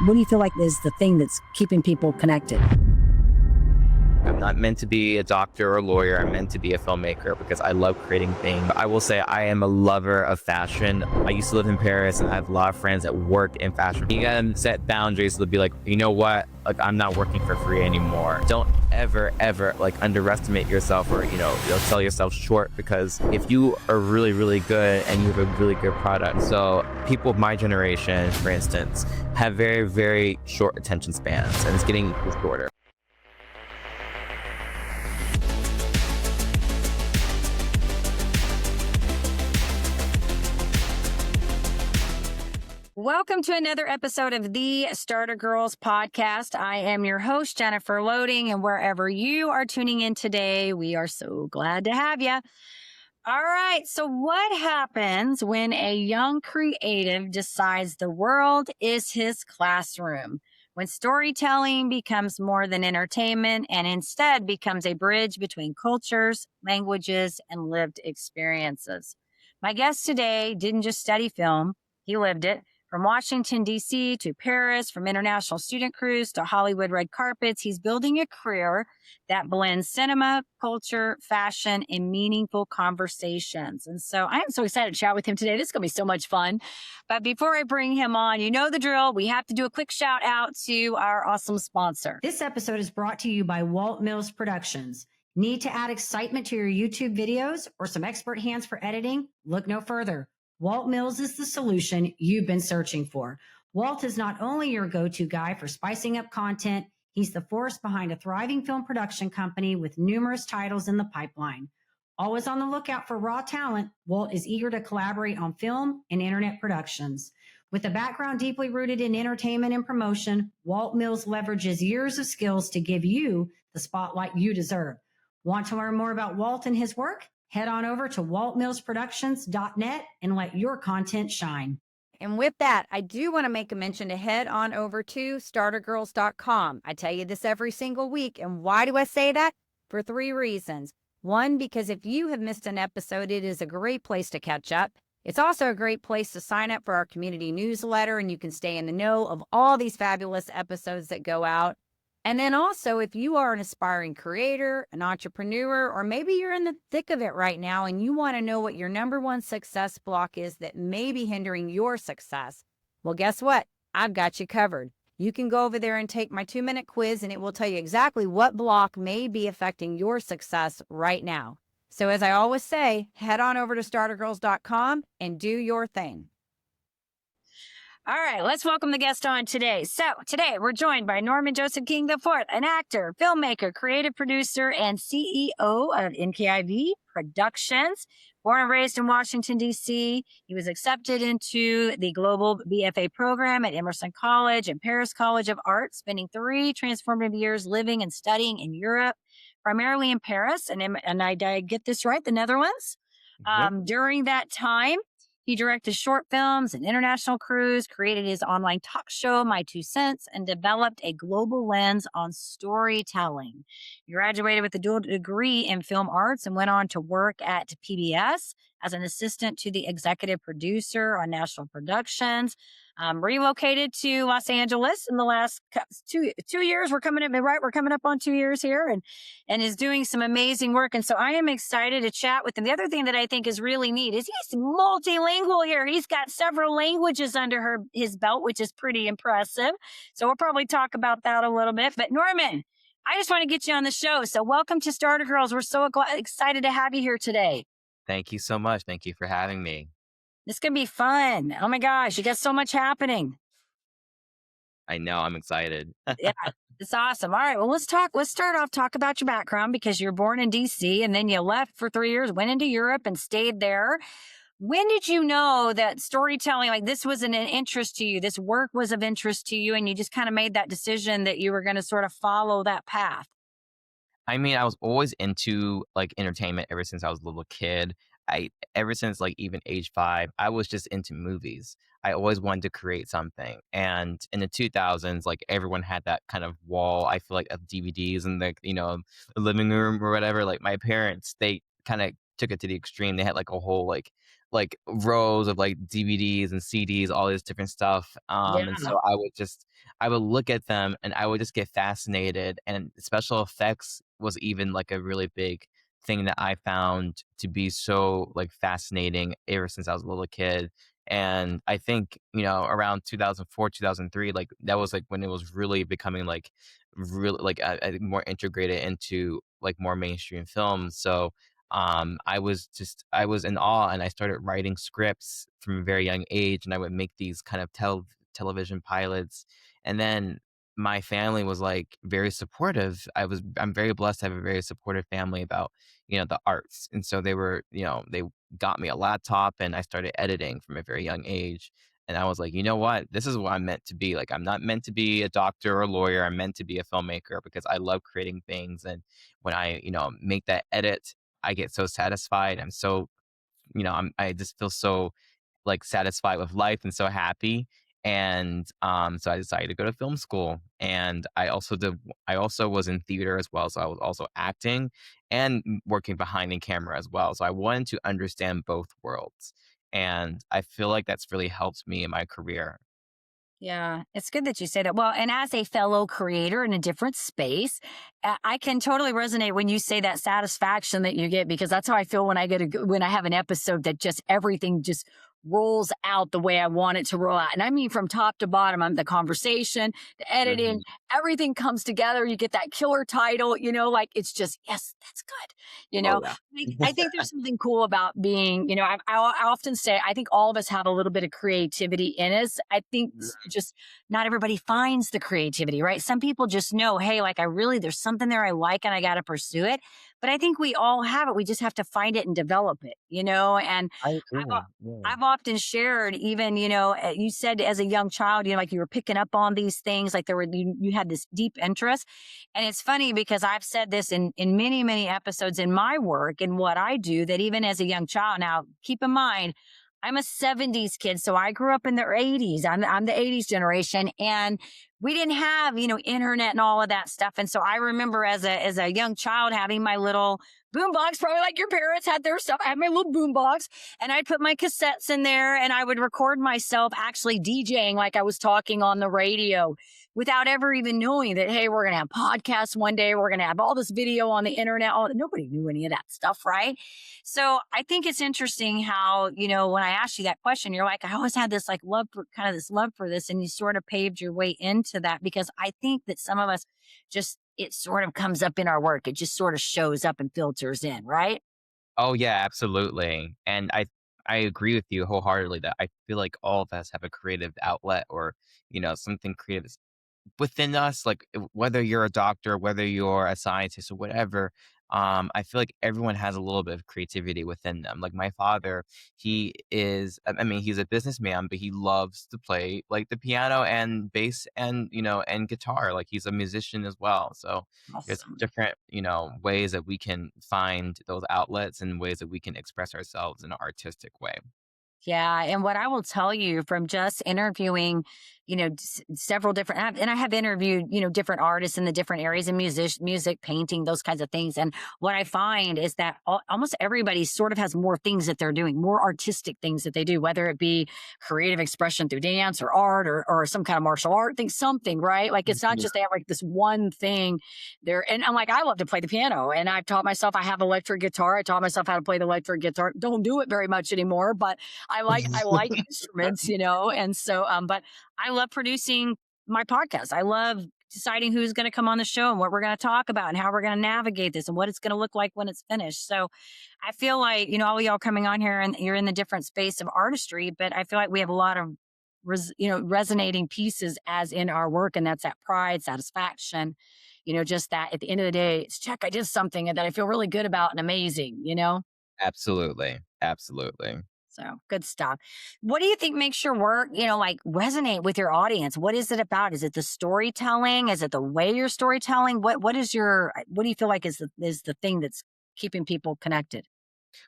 What do you feel like is the thing that's keeping people connected? I'm not meant to be a doctor or a lawyer. I'm meant to be a filmmaker because I love creating things. I will say I am a lover of fashion. I used to live in Paris and I have a lot of friends that work in fashion. You gotta set boundaries to be like, you know what? Like, I'm not working for free anymore. Don't ever like underestimate yourself or, you'll sell yourself short, because if you are really, really good and you have a really good product. So people of my generation, for instance, have very, very short attention spans, and it's getting shorter. Welcome to another episode of the Starter Girlz Podcast. I am your host, Jennifer Loehding, and wherever you are tuning in today, we are so glad to have you. All right, so what happens when a young creative decides the world is his classroom? When storytelling becomes more than entertainment and instead becomes a bridge between cultures, languages, and lived experiences. My guest today didn't just study film, he lived it. From Washington, D.C. to Paris, from international student cruise to Hollywood red carpets, he's building a career that blends cinema, culture, fashion, and meaningful conversations. And so I am so excited to chat with him today. This is going to be so much fun. But before I bring him on, you know the drill. We have to do a quick shout out to our awesome sponsor. This episode is brought to you by Walt Mills Productions. Need to add excitement to your YouTube videos or some expert hands for editing? Look no further. Walt Mills is the solution you've been searching for. Walt is not only your go-to guy for spicing up content, he's the force behind a thriving film production company with numerous titles in the pipeline. Always on the lookout for raw talent, Walt is eager to collaborate on film and internet productions. With a background deeply rooted in entertainment and promotion, Walt Mills leverages years of skills to give you the spotlight you deserve. Want to learn more about Walt and his work? Head on over to waltmillsproductions.net and let your content shine. And with that, I do want to make a mention to head on over to startergirlz.com. I tell you this every single week. And why do I say that? For 3 reasons. 1, because if you have missed an episode, it is a great place to catch up. It's also a great place to sign up for our community newsletter, and you can stay in the know of all these fabulous episodes that go out. And then also, if you are an aspiring creator, an entrepreneur, or maybe you're in the thick of it right now and you want to know what your number one success block is that may be hindering your success, well, guess what? I've got you covered. You can go over there and take my 2-minute quiz, and it will tell you exactly what block may be affecting your success right now. So as I always say, head on over to startergirlz.com and do your thing. All right, let's welcome the guest on today. So today we're joined by Norman Joseph King IV, an actor, filmmaker, creative producer, and CEO of NKIV Productions. Born and raised in Washington, D.C., he was accepted into the global BFA program at Emerson College and Paris College of Art, spending 3 transformative years living and studying in Europe, primarily in Paris, and I get this right, the Netherlands. During that time, he directed short films and international cruise, created his online talk show, My 2 Cents, and developed a global lens on storytelling. He graduated with a dual degree in film arts and went on to work at PBS as an assistant to the executive producer on national productions. Relocated to Los Angeles in the last 2 years. We're coming up on 2 years here, and is doing some amazing work. And so I am excited to chat with him. The other thing that I think is really neat is he's multilingual here. He's got several languages under his belt, which is pretty impressive. So we'll probably talk about that a little bit. But Norman, I just want to get you on the show. So welcome to Starter Girlz. We're so excited to have you here today. Thank you so much. Thank you for having me. This could be fun. Oh my gosh, you got so much happening. I know, I'm excited. Yeah, it's awesome. All right, well, let's start off, talk about your background, because you're born in DC and then you left for 3 years, went into Europe and stayed there. When did you know that storytelling, like this was an interest to you, this work was of interest to you, and you just kind of made that decision that you were going to sort of follow that path? I mean, I was always into like entertainment ever since I was a little kid. Ever since like even age 5, I was just into movies. I always wanted to create something. And in the 2000s, like everyone had that kind of wall, I feel like, of DVDs in the, the living room or whatever. Like my parents, they kind of took it to the extreme. They had like a whole like like rows of like DVDs and CDs, all this different stuff. Yeah. And so I would look at them and I would just get fascinated. And special effects was even like a really big thing that I found to be so like fascinating ever since I was a little kid. And I think, around 2004, 2003, like that was like when it was really becoming like really like I think more integrated into like more mainstream films. So I was in awe, and I started writing scripts from a very young age, and I would make these kind of television pilots. And then my family was like very supportive. I'm very blessed to have a very supportive family about, the arts. And so they got me a laptop, and I started editing from a very young age. And I was like, you know what? This is what I'm meant to be. Like, I'm not meant to be a doctor or a lawyer. I'm meant to be a filmmaker because I love creating things. And when I, make that edit, I get so satisfied. I'm so, I just feel so like satisfied with life and so happy. And so I decided to go to film school. And I also was in theater as well. So I was also acting and working behind the camera as well. So I wanted to understand both worlds. And I feel like that's really helped me in my career. Yeah, it's good that you say that. Well, and as a fellow creator in a different space, I can totally resonate when you say that satisfaction that you get, because that's how I feel when when I have an episode that just everything just rolls out the way I want it to roll out. And I mean from top to bottom, the conversation, the editing, Mhm. everything comes together. You get that killer title, like it's just, yes, that's good. You Oh know, yeah. I think there's something cool about being, I often say, I think all of us have a little bit of creativity in us. I think just not everybody finds the creativity, right? Some people just know, hey, like there's something there I like and I got to pursue it. But I think we all have it. We just have to find it and develop it, And I I've, agree. Yeah. I've often shared, even, you said as a young child, like you were picking up on these things, like you had this deep interest. And it's funny because I've said this in many, many episodes in my work and what I do, that even as a young child, now keep in mind, I'm a 70s kid, so I grew up in the 80s. I'm the 80s generation, and we didn't have, internet and all of that stuff. And so I remember as a young child having my little boombox, probably like your parents had their stuff. I had my little boombox, and I'd put my cassettes in there, and I would record myself actually DJing like I was talking on the radio, without ever even knowing that, hey, we're going to have podcasts one day. We're going to have all this video on the internet. Nobody knew any of that stuff, right? So I think it's interesting how, when I asked you that question, you're like, I always had this like love for this love for this. And you sort of paved your way into that, because I think that some of us just, it sort of comes up in our work. It just sort of shows up and filters in, right? Oh yeah, absolutely. And I agree with you wholeheartedly that I feel like all of us have a creative outlet, or, something creative within us, like whether you're a doctor, whether you're a scientist or whatever. I feel like everyone has a little bit of creativity within them. Like my father, I mean, he's a businessman, but he loves to play like the piano and bass and, and guitar. Like he's a musician as well. So there's Awesome. different, ways that we can find those outlets and ways that we can express ourselves in an artistic way. Yeah, and what I will tell you from just interviewing, several different, and I have interviewed, different artists in the different areas of music, painting, those kinds of things. And what I find is that almost everybody sort of has more things that they're doing, more artistic things that they do, whether it be creative expression through dance or art, or some kind of martial art thing, something, right? Like it's not Mhm. just they have like this one thing there. And I'm like, I love to play the piano, and I've taught myself, I have electric guitar. I taught myself how to play the electric guitar. Don't do it very much anymore, but I like instruments, and so but I love producing my podcast. I love deciding who's going to come on the show and what we're going to talk about and how we're going to navigate this and what it's going to look like when it's finished. So I feel like, all y'all coming on here, and you're in the different space of artistry, but I feel like we have a lot of resonating pieces as in our work, and that's that pride, satisfaction, just that at the end of the day, it's check, I did something that I feel really good about and amazing. Absolutely. Absolutely. So good stuff. What do you think makes your work, like resonate with your audience? What is it about? Is it the storytelling? Is it the way you're storytelling? What do you feel like is the thing that's keeping people connected?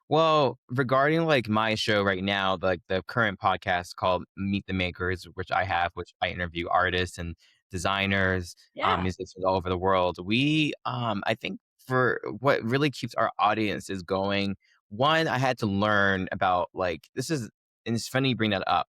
Well, regarding like my show right now, like the current podcast called Meet the Makers, which I interview artists and designers, Yeah. musicians all over the world. I think for what really keeps our audiences going, one, I had to learn about like, and it's funny you bring that up.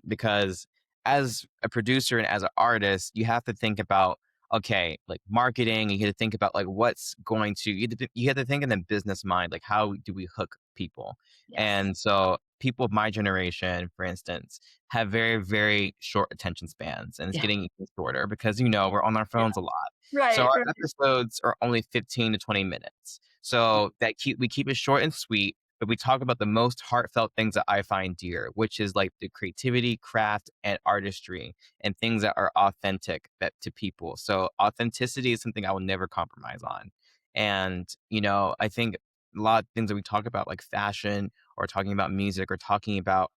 Because as a producer and as an artist, you have to think about, okay, like marketing, you have to think about like what's going to, you have to think in the business mind, like how do we hook people? Yes. And so people of my generation, for instance, have very, very short attention spans, and it's Yeah. getting even shorter because, you know, we're on our Yeah. phones a lot. So Right. our Right. episodes are only 15 to 20 minutes. So we keep it short and sweet, but we talk about the most heartfelt things that I find dear, which is like the creativity, craft, and artistry, and things that are authentic to people. So authenticity is something I will never compromise on. And, you know, I think a lot of things that we talk about, like fashion or talking about music or talking about,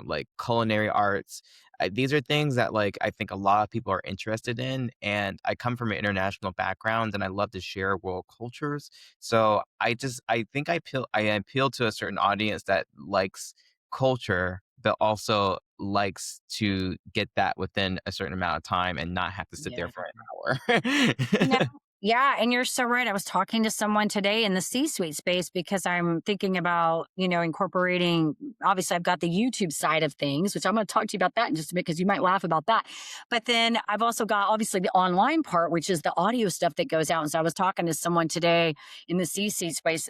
like culinary arts, these are things that like I think a lot of people are interested in. And I come from an international background, and I love to share world cultures. So I think I appeal to a certain audience that likes culture, but also likes to get that within a certain amount of time and not have to sit there Yeah. for an You know, hour. yeah, and you're so right. I was talking to someone today in the C-suite space because I'm thinking about, incorporating. Obviously, I've got the YouTube side of things, which I'm going to talk to you about that in just a minute because you might laugh about that. But then I've also got obviously the online part, which is the audio stuff that goes out. And so I was talking to someone today in the C-suite space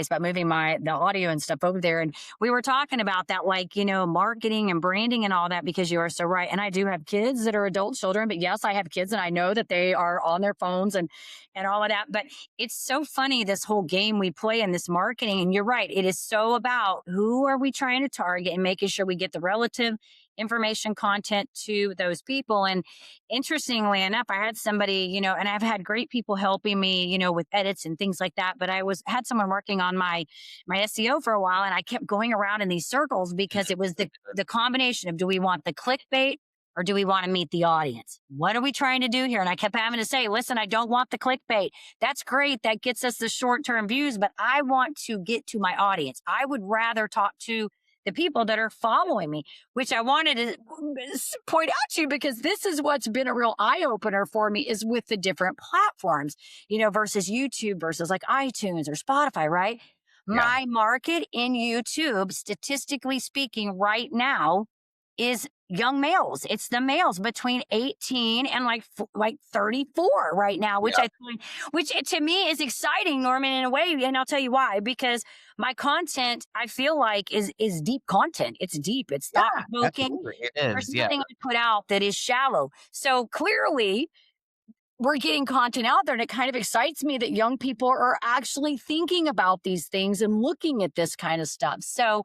about moving the audio and stuff over there, and we were talking about that, like marketing and branding and all that. Because you are so right, and I do have kids that are adult children, but yes, I have kids, and I know that they are on their phones and all of that. But it's so funny, this whole game we play in this marketing. And you're right, it is so about who are we trying to target and making sure we get the relative information content to those people. And interestingly enough, I had somebody, and I've had great people helping me, with edits and things like that. But had someone working on my SEO for a while, and I kept going around in these circles because it was the combination of, do we want the clickbait or do we want to meet the audience? What are we trying to do here? And I kept having to say, listen, I don't want the clickbait. That's great. That gets us the short-term views, but I want to get to my audience. I would rather talk to the people that are following me, which I wanted to point out to you, because this is what's been a real eye opener for me, is with the different platforms, versus YouTube versus like iTunes or Spotify, right? Yeah. My market in YouTube, statistically speaking, right now is young males. It's the males between 18 and like 34 right now, which Yeah. I find, which to me is exciting, Norman, in a way. And I'll tell you why, because my content, I feel like, is deep content. It's deep. It's thought provoking. Absolutely. It There's is. Yeah. nothing I put out that is shallow. So clearly we're getting content out there, and it kind of excites me that young people are actually thinking about these things and looking at this kind of stuff. So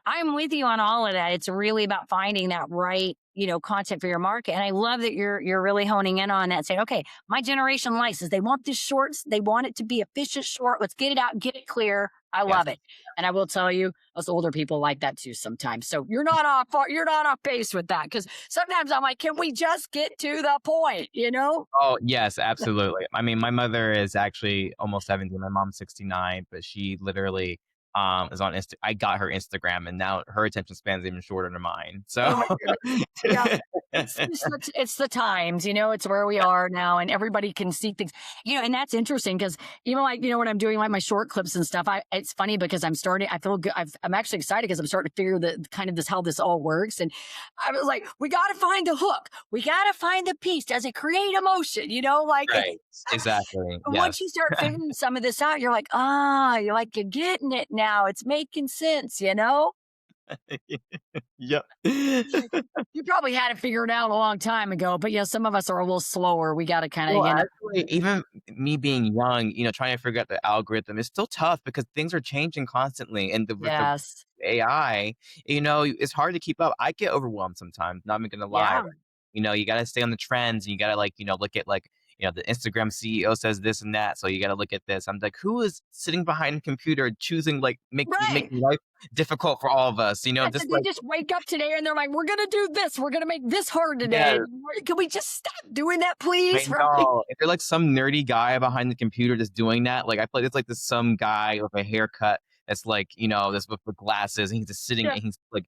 I'm with you on all of that. It's really about finding that right, content for your market. And I love that you're really honing in on that, saying, okay, my generation likes this. They want this shorts. They want it to be efficient short. Let's get it out, get it clear. I Yes. love it. And I will tell you, us older people like that too sometimes. So you're not off base with that, because sometimes I'm like, can we just get to the point, Oh, yes, absolutely. I mean, my mother is actually almost 70. My mom's 69, but she literally is on I got her Instagram, and now her attention span is even shorter than mine. Oh my So goodness. Yeah. It's the times, it's where we are now, and everybody can see things, and that's interesting because even like, when I'm doing like my short clips and stuff, it's funny because I feel good. I'm actually excited because I'm starting to figure how this all works. And I was like, we got to find the hook. We got to find the piece. Does it create emotion? right, exactly. Once Yes. you start figuring some of this out, you're like, you're getting it now. It's making sense, Yep. You probably had it figured out a long time ago, but yeah, some of us are a little slower. We got to kind Well, of, actually, even me being young, trying to figure out the algorithm is still tough because things are changing constantly. And with the yes. AI, it's hard to keep up. I get overwhelmed sometimes, not even gonna lie. Yeah. Like, you gotta stay on the trends, and you gotta like, look at like, the Instagram CEO says this and that. So you gotta look at this. I'm like, who is sitting behind a computer choosing like Right. making life difficult for all of us? Yes, Just and they like, just wake up today and they're like, we're going to do this. We're going to make this hard today. yeah. Can we just stop doing that, I please? Right? know. If you're like some nerdy guy behind the computer just doing that, like I feel like it's like this some guy with a haircut that's like, this with glasses, and he's just sitting Yeah. and he's like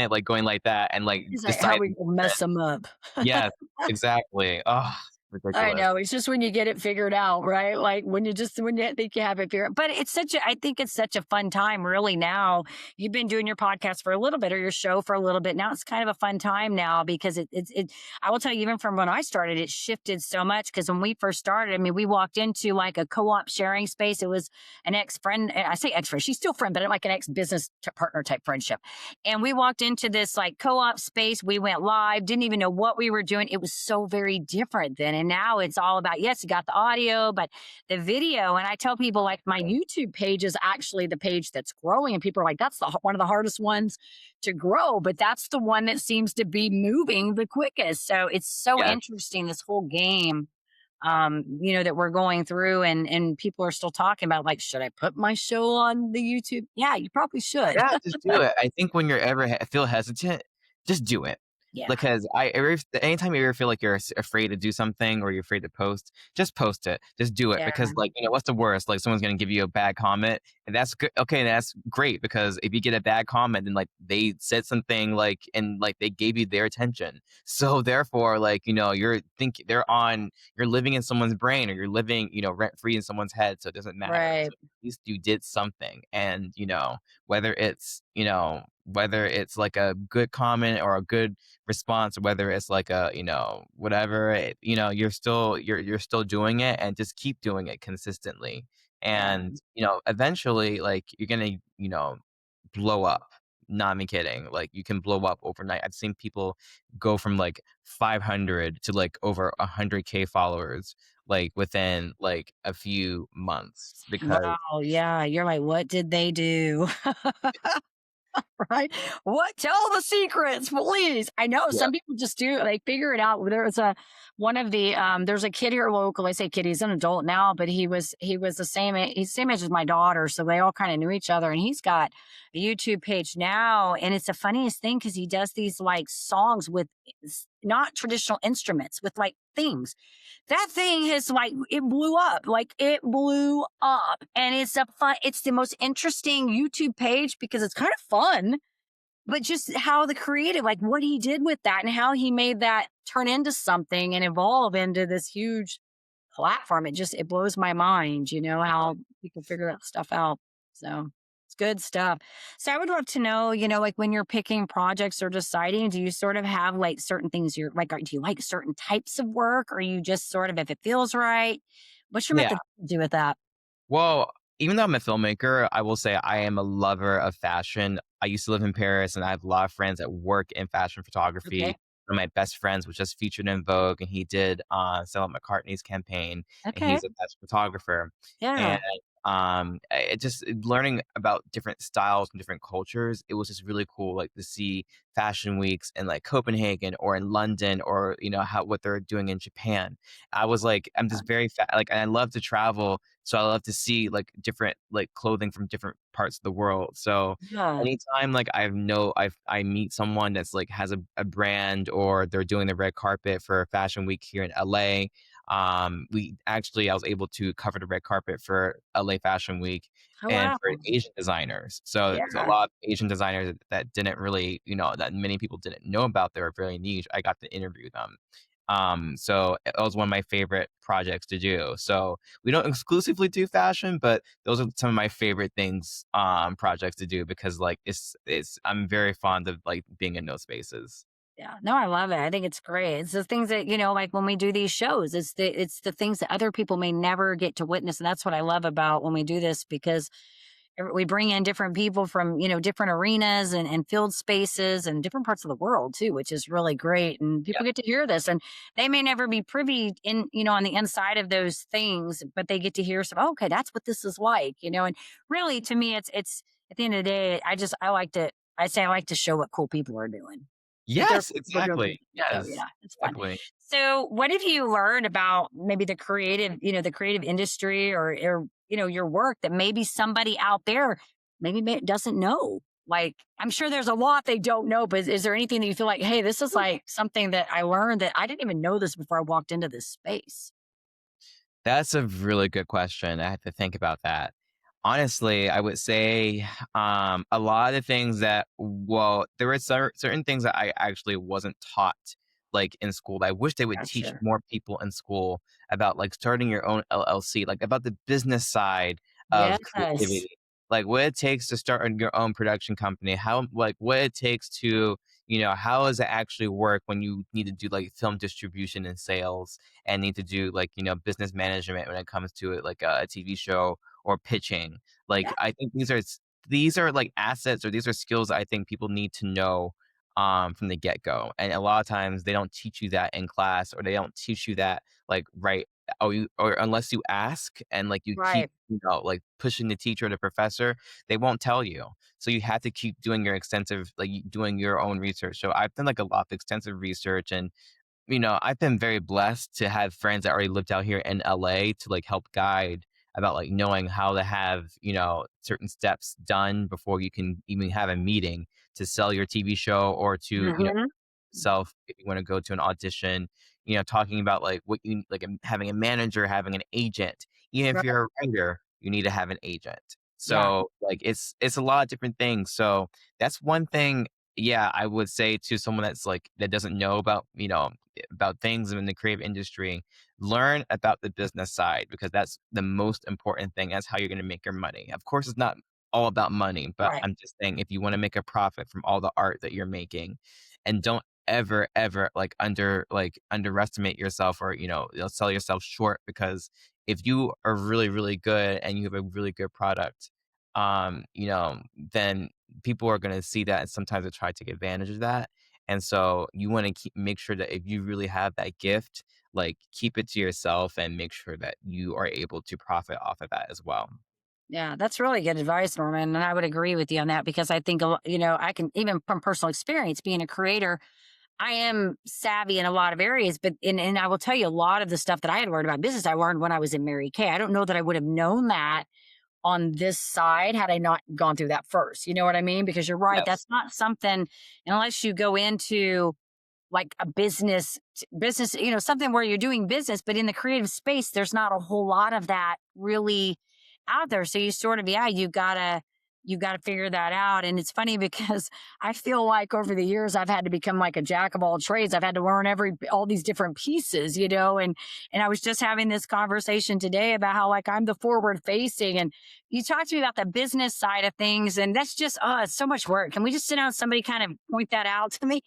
like going like that and like He's like, how we deciding. gonna mess them up? Yes, exactly. Oh, I ridiculous. know. It's just when you get it figured out, right? Like when you think you have it figured out. But I think it's such a fun time, really. Now you've been doing your podcast for a little bit or your show for a little bit. Now it's kind of a fun time now because I will tell you, even from when I started, it shifted so much. Because when we first started, I mean, we walked into like a co op sharing space. It was an ex friend. I say ex friend, she's still friend, but like an ex business partner type friendship. And we walked into this like co op space. We went live, didn't even know what we were doing. It was so very different then. And now it's all about, yes, you got the audio, but the video. And I tell people like my YouTube page is actually the page that's growing. And people are like, that's one of the hardest ones to grow, but that's the one that seems to be moving the quickest. So it's so Yeah. interesting, this whole game that we're going through and people are still talking about like, should I put my show on the YouTube? Yeah, you probably should. Yeah, just do it. I think when you're ever feel hesitant, just do it. Yeah. Because anytime you ever feel like you're afraid to do something or you're afraid to post, just post it. Just do it. Yeah. Because like, what's the worst? Like someone's going to give you a bad comment and that's good. Okay. That's great. Because if you get a bad comment and like they said something like, and like they gave you their attention. So therefore, like, you're living in someone's brain or you're living, rent free in someone's head. So it doesn't matter. Right. So at least you did something. And, whether it's like a good comment or a good response, whether it's like a whatever you're still doing it, and just keep doing it consistently. And eventually like you're gonna blow up. Not even kidding. Like you can blow up overnight. I've seen people go from like 500 to like over 100K followers like within like a few months because Wow. Yeah. You're like, what did they do? Right? What? Tell the secrets, please. I know yeah. some people just do. They figure it out. There's a kid here local. I say kid, he's an adult now, but he was the same. He's the same age as my daughter, so they all kind of knew each other. And he's got a YouTube page now, and it's the funniest thing because he does these like songs with not traditional instruments, with like themes. That thing has like it blew up, and it's the most interesting YouTube page because it's kind of fun, but just how the creative, like what he did with that and how he made that turn into something and evolve into this huge platform. It blows my mind, how people figure that stuff out. So it's good stuff. So I would love to know, like when you're picking projects or deciding, do you sort of have like certain things you're like, do you like certain types of work, or you just sort of, if it feels right, what's your Yeah. method to do with that? Well, even though I'm a filmmaker, I will say I am a lover of fashion. I used to live in Paris and I have a lot of friends that work in fashion photography. Okay. One of my best friends was just featured in Vogue and he did Stella McCartney's campaign and Okay. he's a best photographer. Yeah. And it just learning about different styles and different cultures, it was just really cool like to see fashion weeks in like Copenhagen or in London or what they're doing in Japan. I was like, I'm just very like, and I love to travel, so I love to see like different like clothing from different parts of the world. So Yeah. anytime like I meet someone that's like has a brand or they're doing the red carpet for Fashion Week here in LA. I was able to cover the red carpet for LA Fashion Week Oh, and wow. for Asian designers. So there's a Yeah. lot of Asian designers that didn't really, that many people didn't know about. They were very niche. I got to interview them. So it was one of my favorite projects to do. So we don't exclusively do fashion, but those are some of my favorite things, projects to do because like I'm very fond of like being in those spaces. Yeah. No, I love it. I think it's great. It's the things that, like when we do these shows, it's the things that other people may never get to witness. And that's what I love about when we do this, because we bring in different people from, different arenas and field spaces and different parts of the world too, which is really great. And people get to hear this, and they may never be privy on the inside of those things, but they get to hear some, oh, okay, that's what this is like, and really to me, it's at the end of the day, I like to show what cool people are doing. Yes, They're doing exactly. cool stuff. Yes, Yeah, it's fun. exactly. So what have you learned about maybe the creative industry or your work that maybe somebody out there maybe doesn't know? Like, I'm sure there's a lot they don't know, but is there anything that you feel like, hey, this is like something that I learned that I didn't even know this before I walked into this space? That's a really good question. I have to think about that. Honestly, I would say a lot of the things that, well, there were certain things that I actually wasn't taught like in school. I wish they would teach Gotcha. more people in school about like starting your own LLC, like about the business side of Yes. creativity, like what it takes to start your own production company, how like what it takes to, how does it actually work when you need to do like film distribution and sales and need to do like, business management when it comes to it, like a TV show or pitching. Like Yeah. I think these are like assets, or these are skills I think people need to know from the get-go. And a lot of times they don't teach you that in class, or they don't teach you that like right, or unless you ask and like you keep, Right. like pushing the teacher or the professor, they won't tell you. So you have to keep doing your extensive, like doing your own research. So I've done like a lot of extensive research, and I've been very blessed to have friends that already lived out here in LA to like help guide about like knowing how to have, certain steps done before you can even have a meeting to sell your TV show, or to, Hmm. self if you want to go to an audition, talking about like what you like, having a manager, having an agent. Even if Right. you're a writer, you need to have an agent. Yeah. So like it's a lot of different things. So that's one thing, yeah, I would say to someone that's like that doesn't know about, about things in the creative industry, learn about the business side, because that's the most important thing. That's how you're going to make your money. Of course, it's not all about money, but Right. I'm just saying, if you want to make a profit from all the art that you're making, and don't ever like underestimate yourself, or you'll sell yourself short, because if you are really good and you have a really good product, then people are going to see that, and sometimes they try to take advantage of that. And so you want to make sure that if you really have that gift, like keep it to yourself and make sure that you are able to profit off of that as well. Yeah, that's really good advice, Norman. And I would agree with you on that because I think, I can, even from personal experience, being a creator, I am savvy in a lot of areas, but and I will tell you a lot of the stuff that I had learned about business, I learned when I was in Mary Kay. I don't know that I would have known that on this side had I not gone through that first. You know what I mean? Because you're right. Yes. That's not something, unless you go into like a business, something where you're doing business, but in the creative space, there's not a whole lot of that really out there. So you sort of, yeah, you gotta figure that out. And it's funny because I feel like over the years I've had to become like a jack of all trades. I've had to learn all these different pieces, and I was just having this conversation today about how like I'm the forward facing, and you talked to me about the business side of things, and that's just it's so much work. Can we just sit down and somebody kind of point that out to me?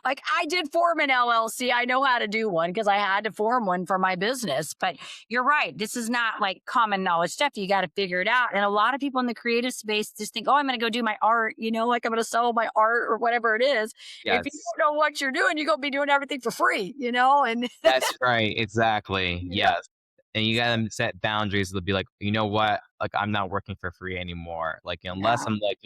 Like I did form an LLC. I know how to do one because I had to form one for my business. But you're right. This is not like common knowledge stuff. You got to figure it out. And a lot of people in the creative space just think, oh, I'm going to go do my art, like I'm going to sell my art or whatever it is. If you Yes. don't know what you're doing, you're going to be doing everything for free, and That's right. Exactly. yeah, Yes. And you gotta set boundaries to be like, you know what? Like, I'm not working for free anymore. Like, unless yeah, I'm like,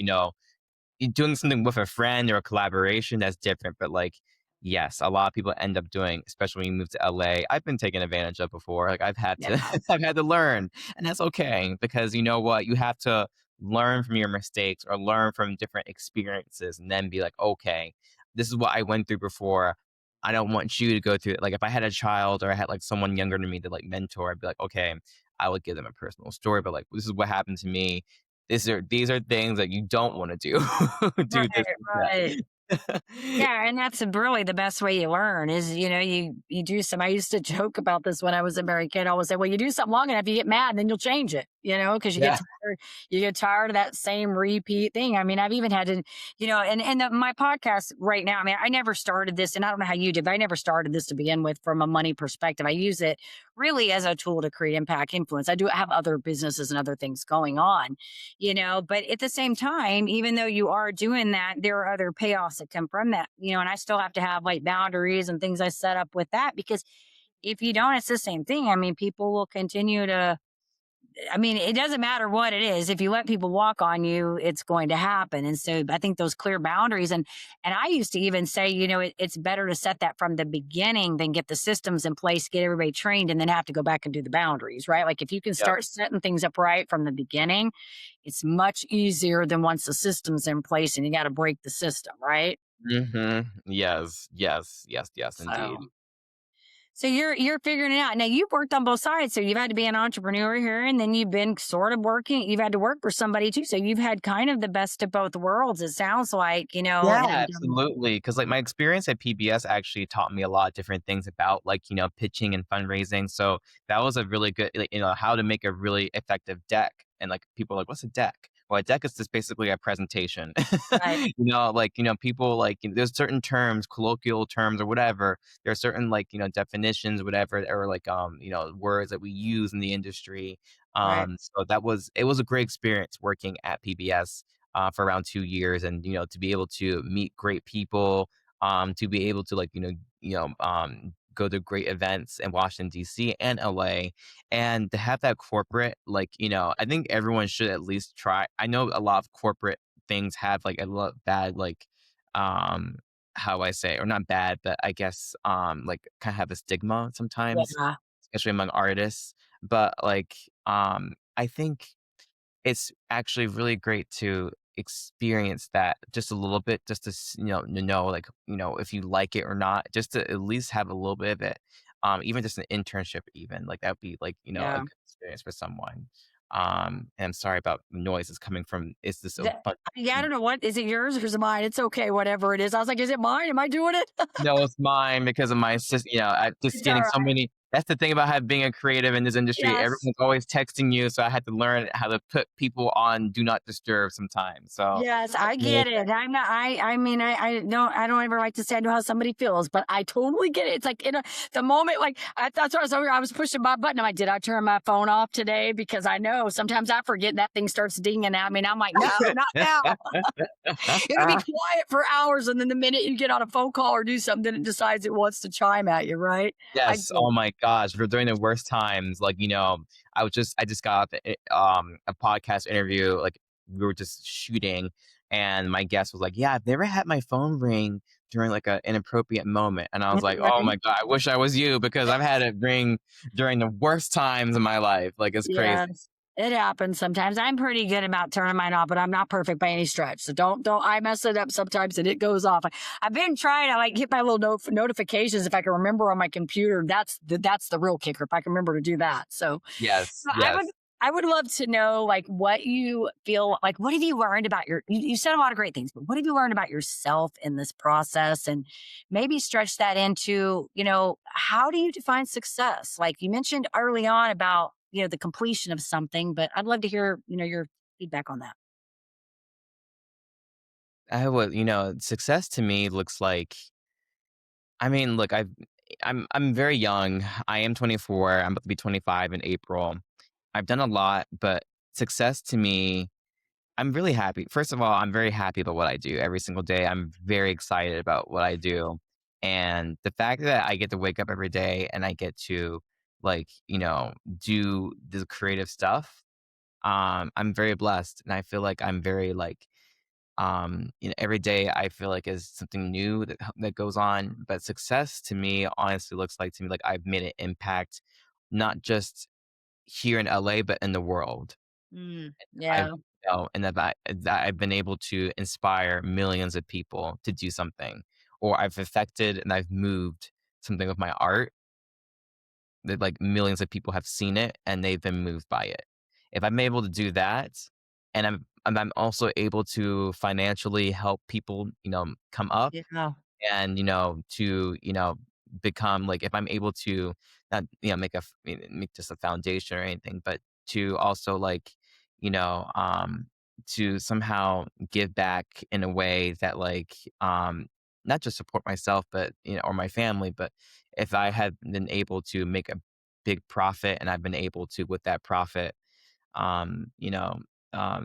doing something with a friend or a collaboration, that's different. But like, yes, a lot of people end up doing, especially when you move to LA. I've been taken advantage of before. Like I've had to, yeah, I've had to learn, and that's okay, because you know what? You have to learn from your mistakes or learn from different experiences, and then be like, okay, this is what I went through before. I don't want you to go through it. Like if I had a child, or I had like someone younger than me to like mentor, I'd be like, okay, I would give them a personal story, but like this is what happened to me. These are things that you don't want to do. Do this right, right. instead. Yeah, and that's really the best way you learn is, you do some. I used to joke about this when I was a married kid. I always say, well, you do something long enough, you get mad, and then you'll change it, because Yeah. you get tired of that same repeat thing. I mean, I've even had to, my podcast right now. I mean, I never started this, and I don't know how you did, but I never started this to begin with from a money perspective. I use it really as a tool to create impact, influence. I do have other businesses and other things going on, but at the same time, even though you are doing that, there are other payoffs that come from that, and I still have to have like boundaries and things I set up with that because if you don't, it's the same thing. I mean, people will continue to, I mean, it doesn't matter what it is. If you let people walk on you, it's going to happen. And so I think those clear boundaries, and I used to even say, it's better to set that from the beginning than get the systems in place, get everybody trained, and then have to go back and do the boundaries, right? Like if you can Yep. start setting things up right from the beginning, it's much easier than once the system's in place and you got to break the system, right? Yes. Yes. Yes. Yes. Indeed. So So you're figuring it out. Now you've worked on both sides. So you've had to be an entrepreneur here and then you've been sort of working. You've had to work for somebody too. So you've had kind of the best of both worlds, it sounds like, Yeah, and absolutely. Because like my experience at PBS actually taught me a lot of different things about like, pitching and fundraising. So that was a really good, like, how to make a really effective deck. And like people are like, what's a deck? Well, a deck is just basically a presentation. right, People like, there's certain terms, colloquial terms or whatever. There are certain like, definitions, whatever, or like, words that we use in the industry. right. So it was a great experience working at PBS for around 2 years, and to be able to meet great people, to be able to like go to great events in Washington D.C. and LA, and to have that corporate like I think everyone should at least try. I know a lot of corporate things have like a lot bad like um how I say, or not bad, but I guess like kind of have a stigma sometimes, Yeah. especially among artists. But like I think it's actually really great to experience that just a little bit, just to to know like if you like it or not, just to at least have a little bit of it, even just an internship, even like that would be like a Yeah. good experience for someone. And I'm sorry about the noise is coming from, is this a bunch? Yeah, I don't know what is it yours or is it mine? It's okay, whatever it is. I was like, is it mine? Am I doing it? No, it's mine because of my sister. I just It's all getting so right. many. That's the thing about being a creative in this industry. Yes. Everyone's always texting you, so I had to learn how to put people on do not disturb sometimes. So Yes, I yeah, get it. I'm not. I mean, I don't ever like to say I know how somebody feels, but I totally get it. It's like the moment, like that's what I was over. I was pushing my button. I'm like, did I turn my phone off today? Because I know sometimes I forget that thing starts dinging at me, and I'm like, no, not now. It'll be quiet for hours, and then the minute you get on a phone call or do something, then it decides it wants to chime at you. Right? I yes. get Oh it. my gosh. For during the worst times, like, I just got off a podcast interview. Like we were just shooting and my guest was like, yeah, I've never had my phone ring during like an inappropriate moment. And I was like, oh my God, I wish I was you because I've had it ring during the worst times in my life. Like it's crazy. Yes, it happens sometimes. I'm pretty good about turning mine off, but I'm not perfect by any stretch. So don't I mess it up sometimes and it goes off. I've been trying to like hit my little notifications if I can remember on my computer. That's the real kicker if I can remember to do that. Yes. So Yes. I would love to know like what you feel like. What have you learned about you said a lot of great things, but what have you learned about yourself in this process, and maybe stretch that into how do you define success? Like you mentioned early on about the completion of something, but I'd love to hear your feedback on that. I would, success to me looks like, I mean, look, I'm very young. I am 24. I'm about to be 25 in April. I've done a lot, but success to me, I'm really happy. First of all, I'm very happy about what I do every single day. I'm very excited about what I do. And the fact that I get to wake up every day and I get to like, do the creative stuff, I'm very blessed. And I feel like I'm very like, every day I feel like is something new that goes on. But success to me honestly looks like to me like I've made an impact, not just here in LA, but in the world. Yeah, And that I've been able to inspire millions of people to do something, or I've affected and I've moved something with my art that like millions of people have seen it and they've been moved by it. If I'm able to do that, and I'm also able to financially help people, come up, yeah, and to become like, if I'm able to not make just a foundation or anything, but to also like you know um to somehow give back in a way that like not just support myself, but or my family, but if I had been able to make a big profit and I've been able to with that profit um you know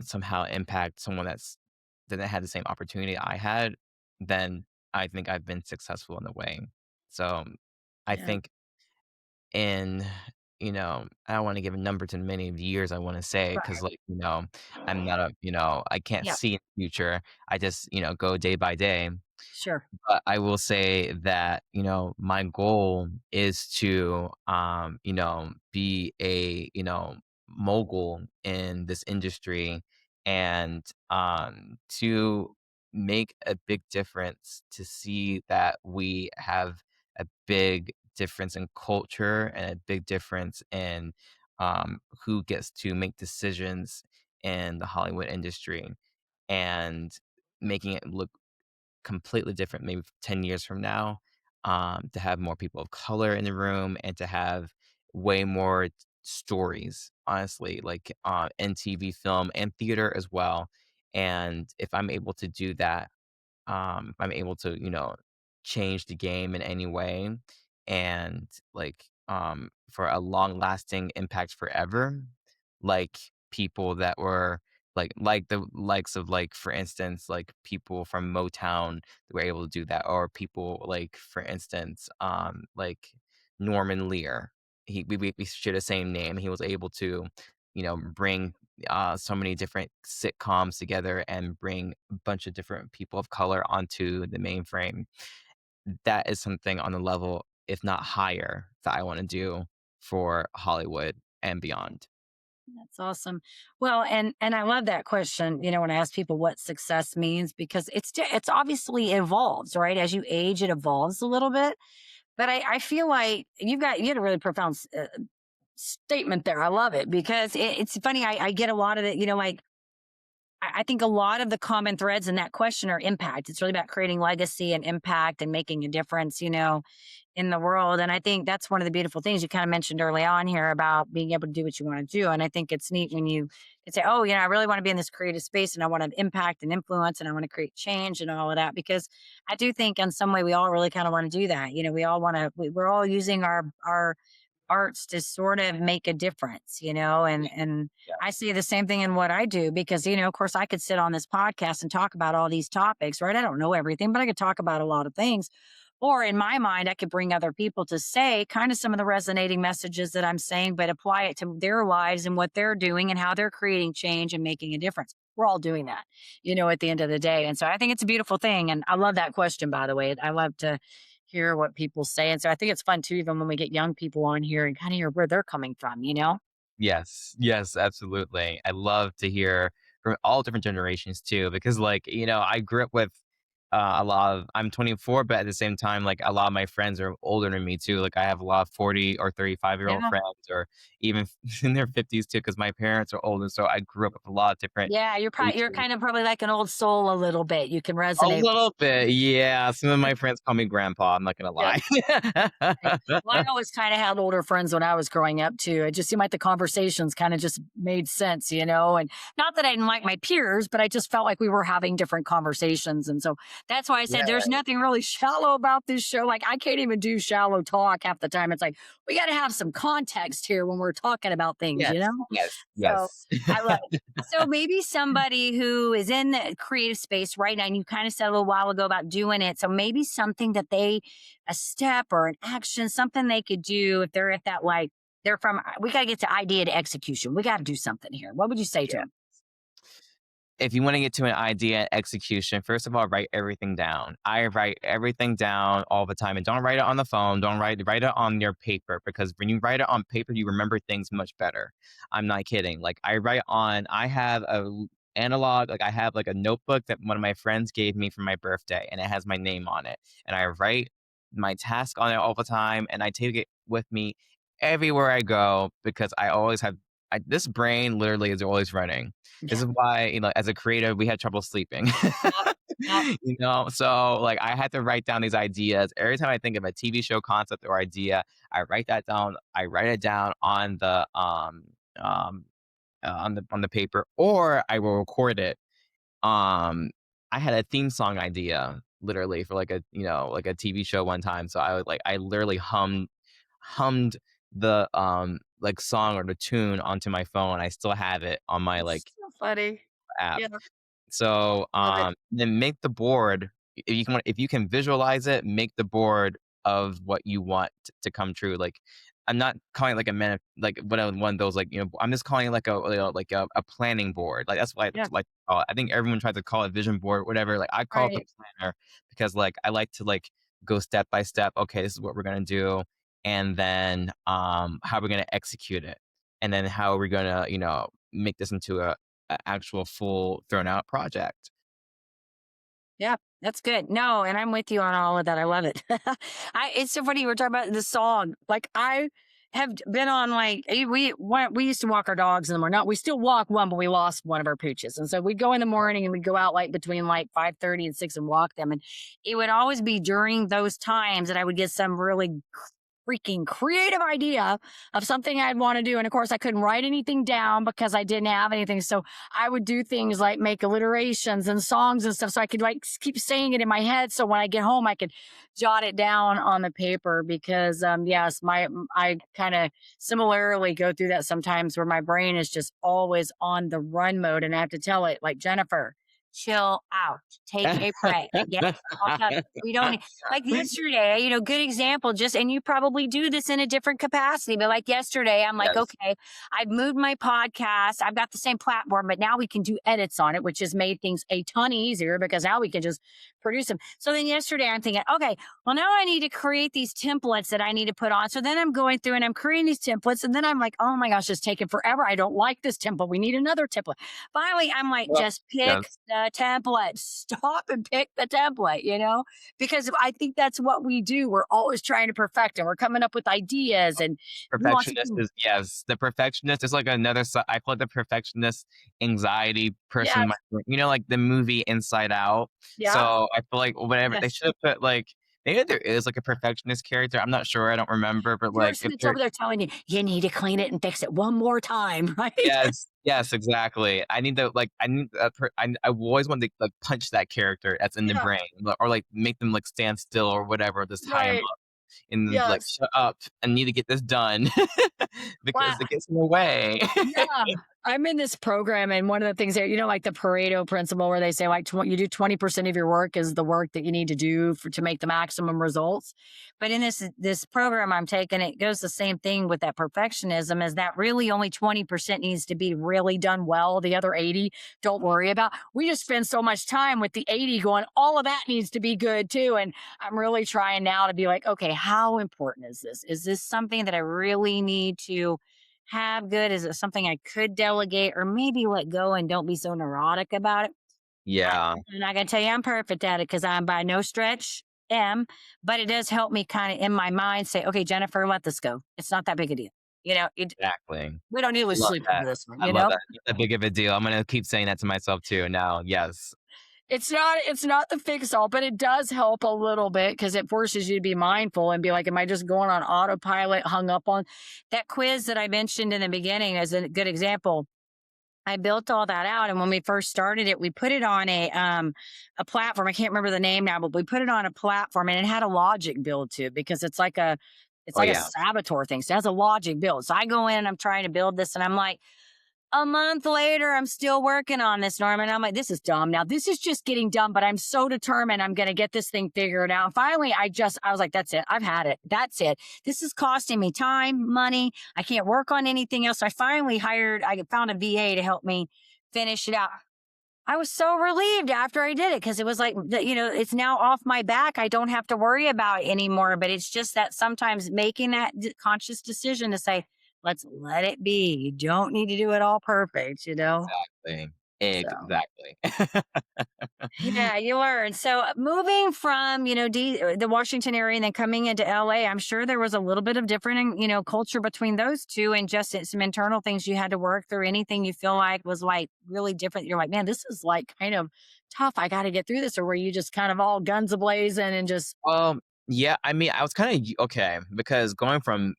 somehow impact someone that had the same opportunity I had, then I think I've been successful in a way. So I yeah. think in, I don't want to give a number to many of the years I want to say because, Right. like, I'm not I can't Yeah. see in the future. I just, go day by day. Sure. But I will say that, my goal is to, be a, mogul in this industry and to make a big difference, to see that we have a big difference in culture and a big difference in who gets to make decisions in the Hollywood industry, and making it look completely different maybe 10 years from now, to have more people of color in the room and to have way more stories, honestly, like in TV, film, and theater as well. And if I'm able to do that, if I'm able to, change the game in any way, and like for a long lasting impact forever, like people that were like the likes of, like, for instance, like people from Motown that were able to do that, or people like, for instance, like Norman Lear. We share the same name. He was able to, bring so many different sitcoms together and bring a bunch of different people of color onto the mainframe. That is something on the level, if not higher, that I want to do for Hollywood and beyond. That's awesome. Well, and I love that question. When I ask people what success means, because it's obviously evolves, right? As you age, it evolves a little bit. But I feel like you had a really profound statement there. I love it because it's funny. I get a lot of it. Like I think a lot of the common threads in that question are impact. It's really about creating legacy and impact and making a difference. In the world. And I think that's one of the beautiful things you kind of mentioned early on here about being able to do what you want to do. And I think it's neat when you can say, oh, I really want to be in this creative space and I want to impact and influence and I want to create change and all of that. Because I do think in some way we all really kind of want to do that. We all want to, we're all using our arts to sort of make a difference, and Yeah. I see the same thing in what I do because, of course I could sit on this podcast and talk about all these topics, right? I don't know everything, but I could talk about a lot of things. Or in my mind, I could bring other people to say kind of some of the resonating messages that I'm saying, but apply it to their lives and what they're doing and how they're creating change and making a difference. We're all doing that, at the end of the day. And so I think it's a beautiful thing. And I love that question, by the way. I love to hear what people say. And so I think it's fun too, even when we get young people on here and kind of hear where they're coming from. Yes, yes, absolutely. I love to hear from all different generations too, because like, I grew up with a lot of, I'm 24, but at the same time, like a lot of my friends are older than me too. Like I have a lot of 40 or 35-year-old Yeah. friends, or even in their 50s too, because my parents are older. So I grew up with a lot of different Yeah. You're ages. kind of probably like an old soul a little bit. You can A resonate. little bit, yeah. Some of my friends call me grandpa. I'm not gonna Yeah. lie. Right. Well, I always kind of had older friends when I was growing up too. It just seemed like the conversations kind of just made sense, and not that I didn't like my peers, but I just felt like we were having different conversations. And so that's why I said Yeah. there's nothing really shallow about this show. Like I can't even do shallow talk half the time. It's like we got to have some context here when we're talking about things, Yes, yes, So yes. I love it. So maybe somebody who is in the creative space right now, and you kind of said a little while ago about doing it. So maybe something that a step or an action, something they could do if they're at that, like we got to get to idea to execution. We got to do something here. What would you say to Yeah. them? If you want to get to an idea and execution, first of all, write everything down. I write everything down all the time, and don't write it on the phone. Don't write it on your paper, because when you write it on paper, you remember things much better. I'm not kidding. Like I have analog, like I have like a notebook that one of my friends gave me for my birthday, and it has my name on it. And I write my task on it all the time, and I take it with me everywhere I go, because I always have this brain literally is always running. This Yeah. is why, as a creative, we had trouble sleeping. Yep. Yep. So like I had to write down these ideas. Every time I think of a TV show concept or idea, I write that down. I write it down on the um on the paper, or I will record it. I had a theme song idea literally for like a TV show one time. So I literally hummed the like song or the tune onto my phone. I still have it on my It's like so funny. app. Yeah. So, Love it. then make the board. If you can visualize it, make the board of what you want to come true. Like, I'm not calling it like like one of those, like, I'm just calling it like a planning board. Like that's what I Yeah. like to call it. I think everyone tries to call it vision board, whatever. Like I call it the Right. planner, because like I like to like go step by step. Okay, this is what we're gonna do, and then how we're gonna execute it, and then how we're gonna make this into a actual full thrown out project. Yeah. That's good. No, and I'm with you on all of that. I love it. It's so funny. We're talking about the song. Like I have been on like we used to walk our dogs in the morning. Not we still walk one, but we lost one of our pooches, and so we'd go in the morning and we'd go out like between like 5:30 and 6 and walk them. And it would always be during those times that I would get some really freaking creative idea of something I'd want to do. And of course, I couldn't write anything down because I didn't have anything. So I would do things like make alliterations and songs and stuff. So I could like keep saying it in my head. So when I get home, I could jot it down on the paper because, yes, I kind of similarly go through that sometimes where my brain is just always on the run mode. And I have to tell it like, Jennifer, chill out, take a break. Get off up. We don't like yesterday, good example. And you probably do this in a different capacity, but like yesterday, I'm like, Yes. okay, I've moved my podcast. I've got the same platform, but now we can do edits on it, which has made things a ton easier because now we can just produce them. So then yesterday, I'm thinking, okay, well, now I need to create these templates that I need to put on. So then I'm going through and I'm creating these templates. And then I'm like, oh my gosh, it's taking forever. I don't like this template. We need another template. Finally, I'm like, Well, just pick yes. the template. Stop and pick the template, because I think that's what we do. We're always trying to perfect and we're coming up with ideas and who wants to Perfectionist do- is, yes, the perfectionist is like another I call it the perfectionist anxiety person. Yes. Like the movie Inside Out. Yeah. So I feel like whatever they Yes. should have put, like maybe there is like a perfectionist character. I'm not sure. I don't remember, but like Person if that's there, over there telling you, you need to clean it and fix it one more time, right? yes, exactly. I need to like I need that I always want to like punch that character that's in the Yeah. brain, or like make them like stand still or whatever, just tie them Right. up and like Yes. shut up. I need to get this done Wow. because it gets in the way. Yeah. I'm in this program, and one of the things that, like the Pareto principle, where they say like you do 20% of your work is the work that you need to do to make the maximum results. But in this program I'm taking, it goes the same thing with that perfectionism, is that really only 20% needs to be really done well. The other 80, don't worry about. We just spend so much time with the 80 going, all of that needs to be good too. And I'm really trying now to be like, okay, how important is this? Is this something that I really need to have good? Is it something I could delegate or maybe let go and don't be so neurotic about it? Yeah. I'm not going to tell you I'm perfect at it because I'm by no stretch am, but it does help me kind of in my mind say, okay, Jennifer, let this go. It's not that big a deal. Exactly. We don't need to lose Love sleep that. over this one, I love that. Not that big of a deal. I'm gonna keep saying that to myself too now. Yes. It's not the fix all, but it does help a little bit because it forces you to be mindful and be like, am I just going on autopilot, hung up on that quiz that I mentioned in the beginning as a good example? I built all that out, and when we first started it, we put it on a platform. I can't remember the name now, but we put it on a platform, and it had a logic build to it because it's like a Oh yeah. Saboteur thing. So it has a logic build. So I go in and I'm trying to build this, and I'm like, a month later, I'm still working on this, Norman. I'm like, this is dumb. Now, this is just getting done, but I'm so determined I'm going to get this thing figured out. And finally, I was like, that's it. I've had it. That's it. This is costing me time, money. I can't work on anything else. So I finally I found a VA to help me finish it out. I was so relieved after I did it because it was like, it's now off my back. I don't have to worry about it anymore. But it's just that sometimes making that conscious decision to say, let's let it be. You don't need to do it all perfect, Exactly. So, Exactly. yeah, you learn. So moving from, the Washington area and then coming into LA, I'm sure there was a little bit of different, culture between those two and just some internal things you had to work through. Anything you feel like was like really different. You're like, man, this is like kind of tough. I got to get through this. Or were you just kind of all guns ablazing and just, Yeah, I mean, I was kind of okay because going from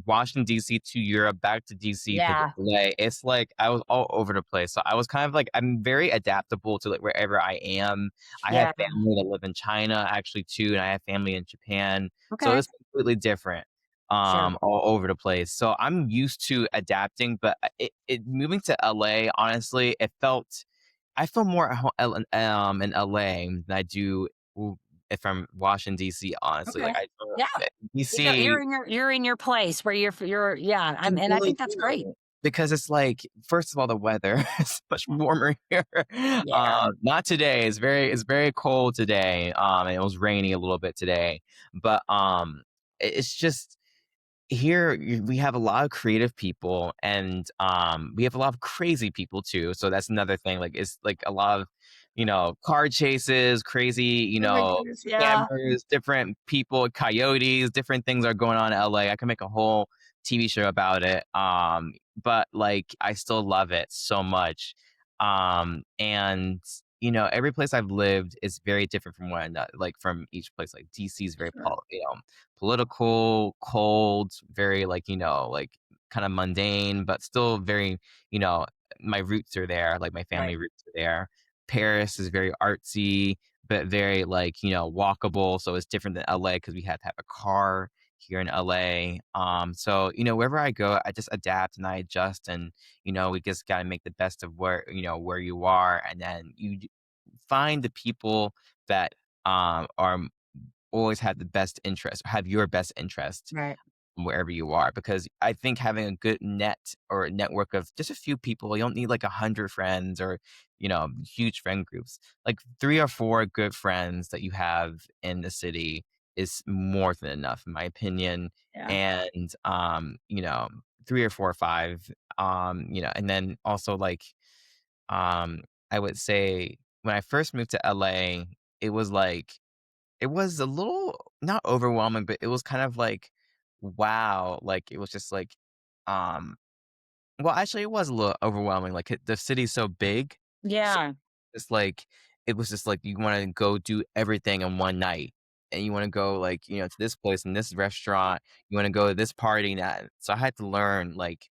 Washington D.C. to Europe, back to D.C. to yeah, LA, it's like I was all over the place. So I was kind of like I'm very adaptable to like wherever I am. I have yeah, family that live in China actually too, and I have family in Japan. So okay, it's completely different, sure, all over the place. So I'm used to adapting, but it moving to LA, honestly, I feel more at in LA than I do if I'm Washington D.C. Honestly, okay, like I yeah. DC You're in your place where yeah. And I really think that's great. do, because it's like first of all the weather is much warmer here. Yeah. Not today. It's very cold today. And it was rainy a little bit today, but it's just here we have a lot of creative people and we have a lot of crazy people too. So that's another thing. Like it's like a lot of car chases, crazy, Oh my goodness, yeah. scammers, different people, coyotes, different things are going on in LA. I can make a whole TV show about it. But like I still love it so much. And every place I've lived is very different from one another, like from each place. Like DC is very Sure. political, cold, very like, like kind of mundane, but still very, my roots are there, like my family Right. roots are there. Paris is very artsy, but very like, walkable. So it's different than LA because we had to have a car here in LA. So, wherever I go, I just adapt and I adjust and, we just got to make the best of where you are. And then find the people that are always have the best interest, have your best interest Right. wherever you are, because I think having a good net or a network of just a few people, you don't need like 100 friends or huge friend groups. Like 3 or 4 good friends that you have in the city is more than enough in my opinion. Yeah. And 3 or 4 or 5, and then also like um I would say when I first moved to LA, it was like it was a little not overwhelming, but it was kind of like, wow, like, it was just like, um well, actually, it was a little overwhelming, like, the city's so big, so Yeah. it's like it was just like you wanna go do everything in one night, and you wanna go, like, to this place and this restaurant, you wanna go to this party and that, so I had to learn, like,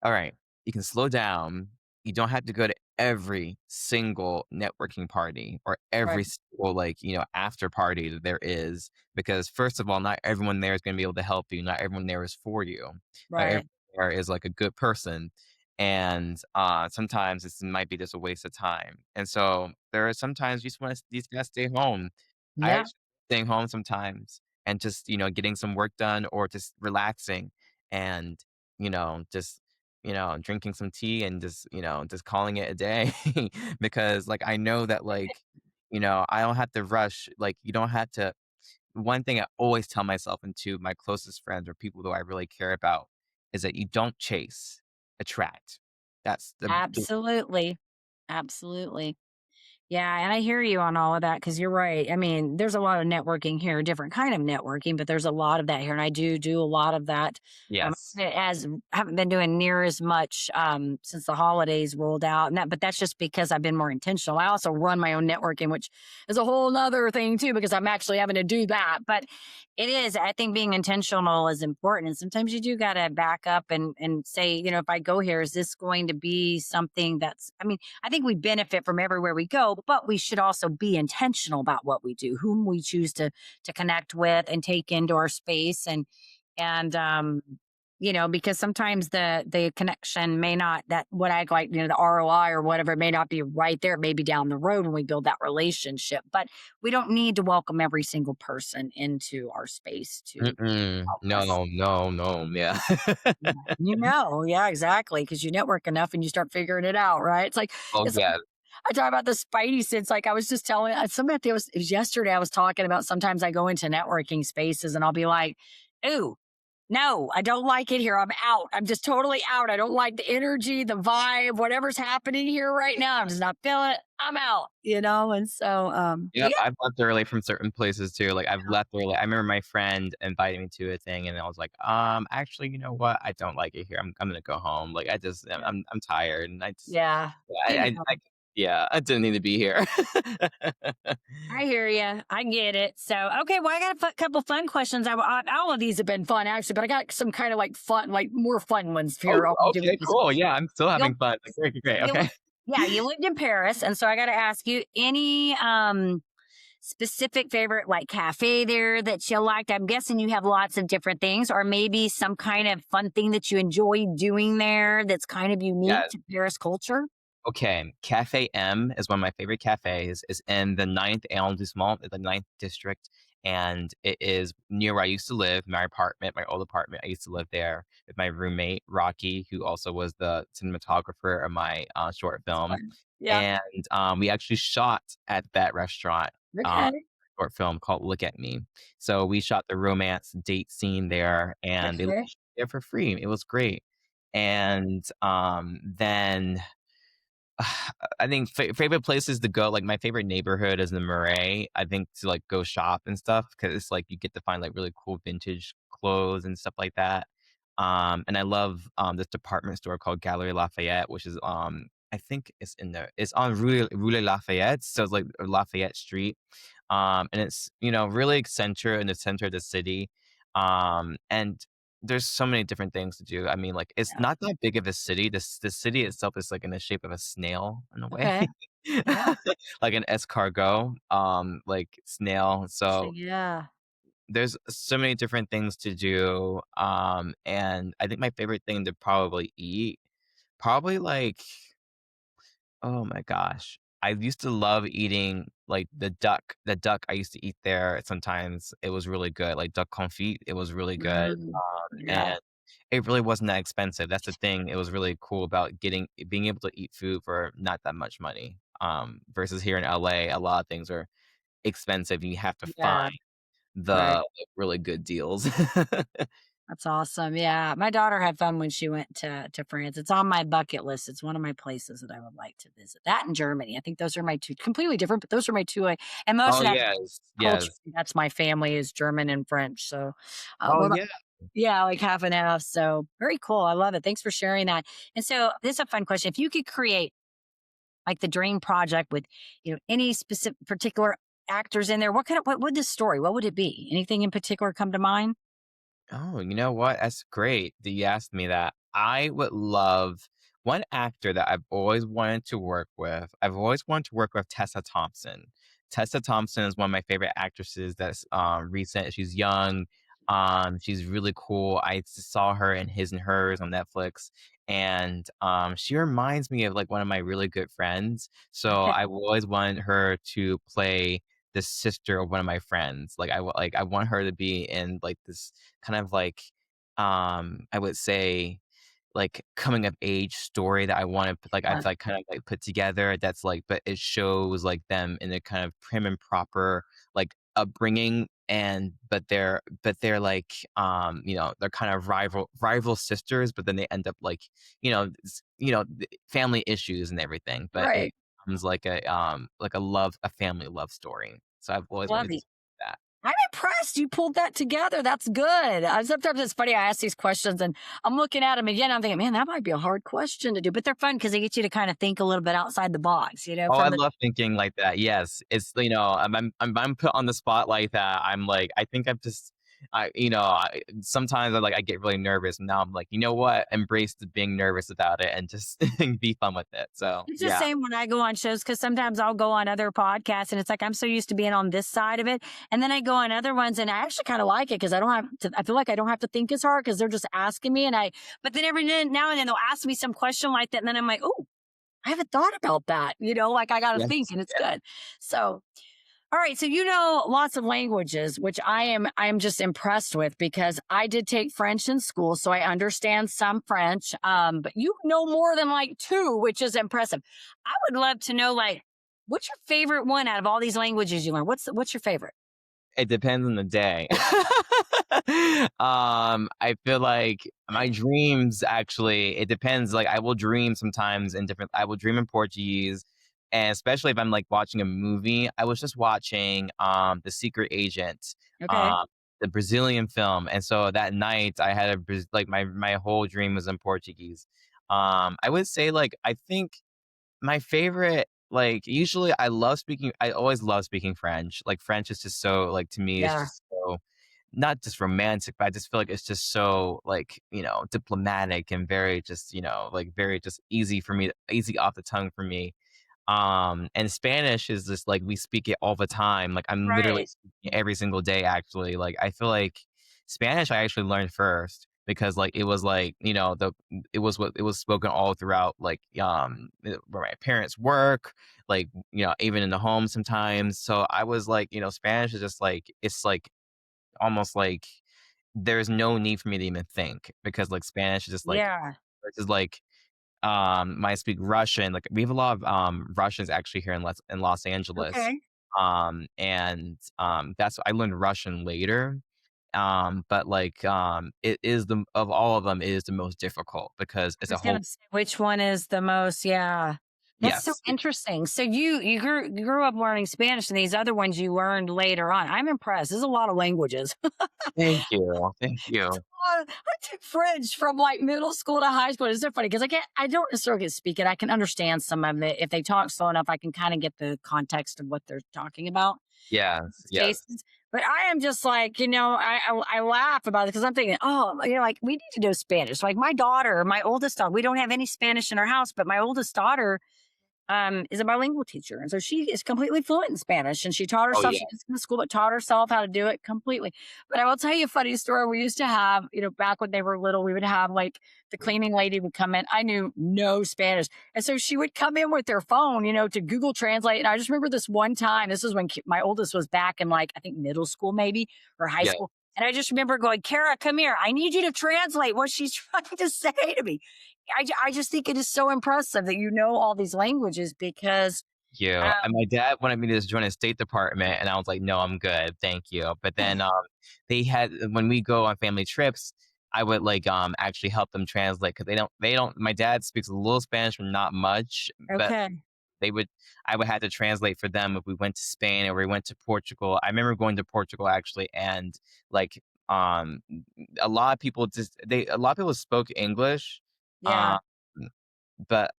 all right, you can slow down. You don't have to go to every single networking party or every Right. single like, after party that there is. Because first of all, not everyone there is going to be able to help you. Not everyone there is for you. Not everyone Right. there is like a good person. And sometimes this might be just a waste of time. And so there are sometimes you just want to these guys stay home. I Yeah. actually staying home sometimes and just, getting some work done or just relaxing and, just drinking some tea and just calling it a day because like I know that like, I don't have to rush. Like you don't have to. One thing I always tell myself and to my closest friends or people who I really care about is that you don't chase, attract. That's the Absolutely. Absolutely. Yeah, and I hear you on all of that because you're right. I mean, there's a lot of networking here, different kind of networking, but there's a lot of that here, and I do a lot of that. yes. As haven't been doing near as much since the holidays rolled out, and but that's just because I've been more intentional. I also run my own networking, which is a whole nother thing too, because I'm actually having to do that. But it is, I think, being intentional is important, and sometimes you do got to back up and say, if I go here, is this going to be something that's? I mean, I think we benefit from everywhere we go, but we should also be intentional about what we do, whom we choose to connect with and take into our space and because sometimes the connection may not that what I like, the ROI or whatever it may not be right there, maybe down the road when we build that relationship. But we don't need to welcome every single person into our space to Mm-mm. help us. No, no, no. Yeah. Yeah. Yeah, exactly. Because you network enough and you start figuring it out, right? Oh It's yeah. I talk about the spidey sense. Like I was just telling somebody it was yesterday. I was talking about sometimes I go into networking spaces and I'll be like, "Ooh, no, I don't like it here. I'm out. I'm just totally out. I don't like the energy, the vibe, whatever's happening here right now. I'm just not feeling it. I'm out." And so Yep, yeah, I've left early from certain places too, like, I've left early. I remember my friend invited me to a thing, and I was like, actually, you know what? I don't like it here. I'm gonna go home." Like, I just I'm tired, and I just yeah, you I know. yeah, I didn't need to be here. I hear you. I get it. So, okay. Well, I got a couple fun questions. All of these have been fun, actually, but I got some kind of like fun, like more fun ones Oh, here. I'll do okay, these. cool, yeah, I'm still You'll, having fun. Like, great, great, you okay. li- yeah, you lived in Paris, and so I got to ask you any specific favorite like cafe there that you liked. I'm guessing you have lots of different things, or maybe some kind of fun thing that you enjoy doing there that's kind of unique Yeah. to Paris culture. Okay, Cafe M is one of my favorite cafes. It's in the ninth arrondissement, the ninth district, and it is near where I used to live, my apartment, my old apartment. I used to live there with my roommate, Rocky, who also was the cinematographer of my short It's film. fun. Yeah. And we actually shot at that restaurant, uh, Okay. short film called Look at Me. So we shot the romance date scene there, and they let Okay. us shoot there for free. It was great. And then I think favorite places to go, like my favorite neighborhood is the Marais. I think to like go shop and stuff because it's like you get to find like really cool vintage clothes and stuff like that. And I love this department store called Galerie Lafayette, which is I think it's in there. It's on Rue Lafayette, so it's like Lafayette Street. And it's really in the center of the city. And there's so many different things to do. I mean, like, it's Yeah. not that big of a city. The city itself is like in the shape of a snail in a way, Okay. Yeah. like an escargot, like snail. So, So yeah. there's so many different things to do. And I think my favorite thing to probably eat, probably like, oh my gosh. I used to love eating like the duck. The duck I used to eat there sometimes. It was really good. Like duck confit, it was really good. Mm, yeah. And it really wasn't that expensive. That's the thing. It was really cool about being able to eat food for not that much money. Versus here in LA, a lot of things are expensive. You have to Yeah. find the Right. like, really good deals. That's awesome. Yeah. My daughter had fun when she went to France. It's on my bucket list. It's one of my places that I would like to visit. That and Germany. I think those are my two completely different, but those are my two. And most Oh of that yes, culture, yes. that's my family is German and French. So, Oh what about, yeah. yeah, like half and half. So very cool. I love it. Thanks for sharing that. And so this is a fun question. If you could create like the dream project with, any specific particular actors in there, what would this story, what would it be? Anything in particular come to mind? Oh, you know what? That's great that you asked me that. I would love one actor that I've always wanted to work with. I've always wanted to work with Tessa Thompson. Tessa Thompson is one of my favorite actresses that's recent. She's young. She's really cool. I saw her in His and Hers on Netflix. And she reminds me of like one of my really good friends. So I've always wanted her to play the sister of one of my friends. Like I want her to be in like this kind of like, I would say, like, coming of age story that I wanna like, Uh, I've, like, kind of, like, put together that's, like but it shows, like, them in a kind of prim and proper, like, upbringing, and but they're, like, they're kind of rival sisters, but then they end up, like, family issues and everything, but it right. becomes like a family love story. So I've always Love wanted to it. do that. I'm impressed you pulled that together. That's good. Sometimes it's funny. I ask these questions and I'm looking at them again. I'm thinking, man, that might be a hard question to do, but they're fun because they get you to kind of think a little bit outside the box, Oh, I from the, love thinking like that. Yes, it's I'm put on the spot like that. I'm like I think I'm just sometimes I get really nervous. And now I'm like, you know what? Embrace the being nervous about it and just be fun with it. So it's the yeah, same when I go on shows because sometimes I'll go on other podcasts and it's like I'm so used to being on this side of it. And then I go on other ones and I actually kind of like it because I feel like I don't have to think as hard because they're just asking me. But then every now and then they'll ask me some question like that. And then I'm like, oh, I haven't thought about that. Like I got to think yes, and it's yes. good. So, all right. So, lots of languages, which I am just impressed with because I did take French in school. So I understand some French. But you know more than like two, which is impressive. I would love to know, like, what's your favorite one out of all these languages you learn? What's your favorite? It depends on the day. I feel like my dreams actually, it depends. Like I will dream sometimes I will dream in Portuguese. And especially if I'm like watching a movie, I was just watching The Secret Agent, Okay. um, the Brazilian film. And so that night I had like my whole dream was in Portuguese. I would say like I think my favorite, like, usually I always love speaking French. Like, French is just so, like, to me, it's Yeah. just so not just romantic, but I just feel like it's just so, like, diplomatic and very just, like, very just easy off the tongue for me. And Spanish is just like we speak it all the time. Like I'm literally Right. speaking it every single day actually. Like I feel like Spanish I actually learned first because like it was like, it was spoken all throughout like where my parents work, like, even in the home sometimes. So I was like, Spanish is just like it's like almost like there's no need for me to even think because like Spanish is just like Yeah. versus like I speak Russian. Like we have a lot of Russians actually here in Los Angeles. Okay. And that's I learned Russian later. But like it is the of all of them it is the most difficult because it's I a was whole gonna say which one is the most, yeah. That's so Yes. interesting. So you grew up learning Spanish, and these other ones you learned later on. I'm impressed. There's a lot of languages. Thank you. Thank you. I took French from like middle school to high school. It's so funny because I don't necessarily speak it. I can understand some of it. If they talk slow enough, I can kind of get the context of what they're talking about Yes. Yes. cases. But I am just like, I laugh about it because I'm thinking, oh, like we need to know Spanish. Like my oldest daughter, we don't have any Spanish in our house, but my oldest daughter is a bilingual teacher. And so she is completely fluent in Spanish and she taught Oh herself, yeah. she did some school, but taught herself how to do it completely. But I will tell you a funny story. We used to have, back when they were little, we would have like the cleaning lady would come in. I knew no Spanish. And so she would come in with their phone, to Google Translate. And I just remember this one time, this is when my oldest was back in like, I think middle school maybe, or high Yeah. school. And I just remember going, Kara, come here. I need you to translate what she's trying to say to me. I just think it is so impressive that you know all these languages because, You. And my dad wanted me to just join a State Department, and I was like, "No, I'm good, thank you." But then, they had when we go on family trips, I would like actually help them translate because they don't. My dad speaks a little Spanish, but not much. But okay. they would I would have to translate for them if we went to Spain or we went to Portugal. I remember going to Portugal actually, and like a lot of people a lot of people spoke English. Yeah. Um, but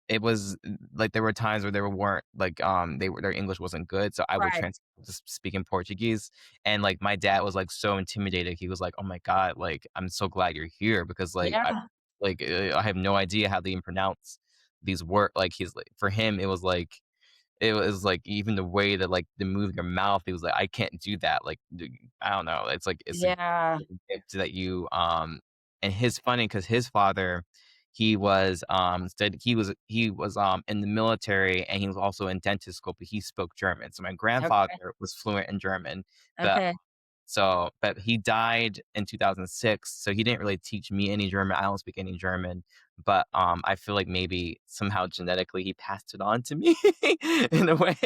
it was like there were times where they weren't like their English wasn't good, so I would Right. just speak in Portuguese, and like my dad was like so intimidated. He was like, "Oh my God, like I'm so glad you're here because Yeah. I have no idea how to even pronounce these words." Like he's like for him it was like even the way that like to move your mouth, he was like, "I can't do that." Like I don't know. It's like it's a Yeah. gift that you and his funny because his father he was in the military and he was also in dentist school, but he spoke German. So my Okay. grandfather was fluent in German, but Okay. but he died in 2006, so he didn't really teach me any German. I don't speak any German, but I feel like maybe somehow genetically he passed it on to me in a way.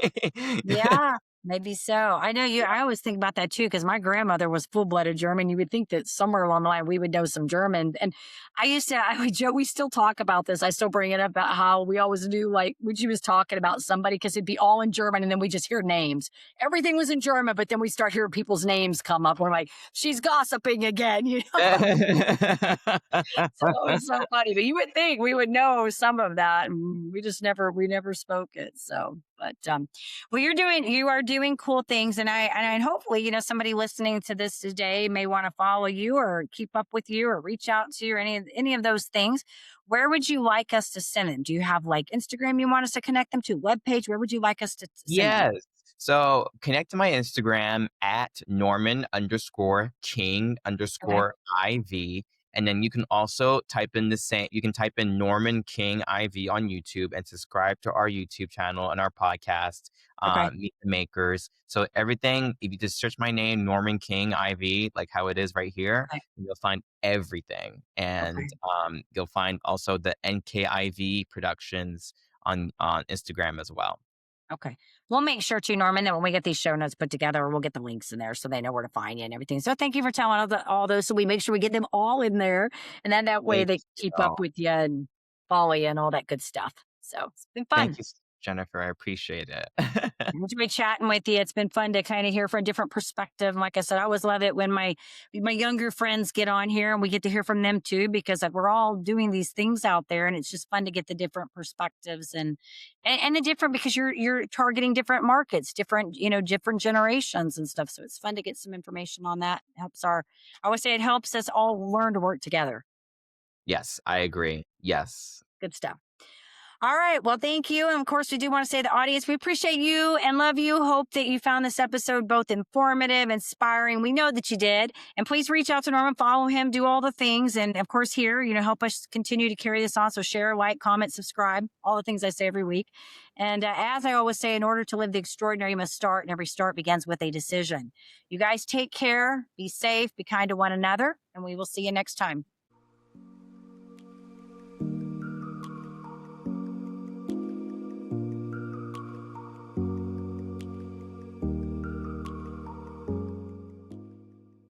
Yeah. Maybe so. I know you. I always think about that too because my grandmother was full-blooded German. You would think that somewhere along the line we would know some German. And I would joke. We still talk about this. I still bring it up about how we always knew like when she was talking about somebody because it'd be all in German, and then we just hear names. Everything was in German, but then we start hearing people's names come up. We're like, she's gossiping again. So it was so funny. But you would think we would know some of that. And we never spoke it. So, but well, you are doing cool things, and hopefully, somebody listening to this today may want to follow you or keep up with you or reach out to you or any of those things. Where would you like us to send them? Do you have like Instagram you want us to connect them to? Webpage? Where would you like us to send them? Yes. So connect to my Instagram at Norman_King Okay. _IV. And then you can also you can type in Norman King IV on YouTube and subscribe to our YouTube channel and our podcast, Okay. Meet the Makers. So everything, if you just search my name, Norman King IV, like how it is right here, Okay. you'll find everything. And Okay. you'll find also the NKIV Productions on Instagram as well. Okay. We'll make sure to, Norman, that when we get these show notes put together, we'll get the links in there so they know where to find you and everything. So thank you for telling all those. So we make sure we get them all in there. And then that way Thank they you keep up so with you and follow you and all that good stuff. So it's been fun. Thank you, Jennifer. I appreciate it. Enjoyed chatting with you. It's been fun to kind of hear from a different perspective. And like I said, I always love it when my younger friends get on here and we get to hear from them too, because like, we're all doing these things out there, and it's just fun to get the different perspectives and the different because you're targeting different markets, different different generations and stuff. So it's fun to get some information on that. It helps I always say it helps us all learn to work together. Yes, I agree. Yes. Good stuff. All right. Well, thank you. And of course, we do want to say to the audience, we appreciate you and love you. Hope that you found this episode both informative, inspiring. We know that you did. And please reach out to Norman, follow him, do all the things. And of course, here, help us continue to carry this on. So share, like, comment, subscribe, all the things I say every week. And as I always say, in order to live the extraordinary, you must start. And every start begins with a decision. You guys take care, be safe, be kind to one another. And we will see you next time.